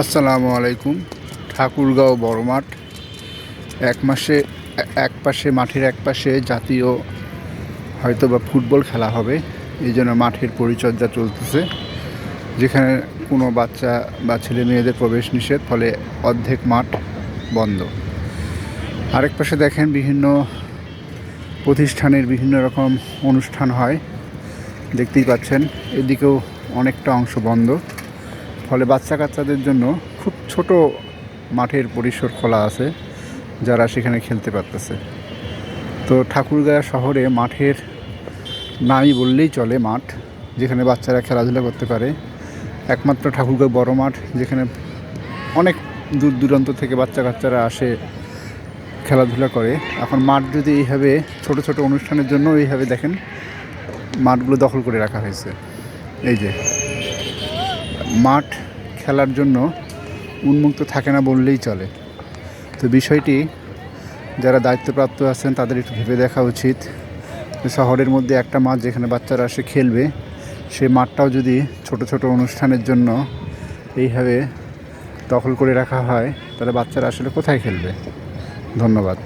আসসালামু আলাইকুম। ঠাকুরগাঁও বড় মাঠ। এক পাশে মাঠের এক পাশে জাতীয় হয়তো বা ফুটবল খেলা হবে, এই জন্য মাঠের পরিচর্যা চলতেছে, যেখানে কোনো বাচ্চা বা ছেলে মেয়েদের প্রবেশ নিষেধ, ফলে অর্ধেক মাঠ বন্ধ। আরেক পাশে দেখেন বিভিন্ন প্রতিষ্ঠানের বিভিন্ন রকম অনুষ্ঠান হয়, দেখতেই পাচ্ছেন। এদিকেও অনেকটা অংশ বন্ধ, ফলে বাচ্চা কাচ্চাদের জন্য খুব ছোট মাঠের পরিসর খোলা আছে, যারা সেখানে খেলতে পারতেছে। তো ঠাকুরগাঁও শহরে মাঠের নাই বললেই চলে, মাঠ যেখানে বাচ্চারা খেলাধুলা করতে পারে একমাত্র ঠাকুরগাঁও বড় মাঠ, যেখানে অনেক দূর দূরান্ত থেকে বাচ্চা কাচ্চারা আসে, খেলাধুলা করে। এখন মাঠ যদি এইভাবে ছোট ছোট অনুষ্ঠানের জন্য এইভাবে দেখেন মাঠগুলো দখল করে রাখা হয়েছে, এই যে মাঠ খেলার জন্য উন্মুক্ত থাকে না বললেই চলে। তো বিষয়টি যারা দায়িত্বপ্রাপ্ত আছেন তাদের একটু ভেবে দেখা উচিত। শহরের মধ্যে একটা মাঠ যেখানে বাচ্চারা এসে খেলবে, সেই মাঠটাও যদি ছোট ছোট অনুষ্ঠানের জন্য এইভাবে দখল করে রাখা হয়, তাহলে বাচ্চারা আসলে কোথায় খেলবে? ধন্যবাদ।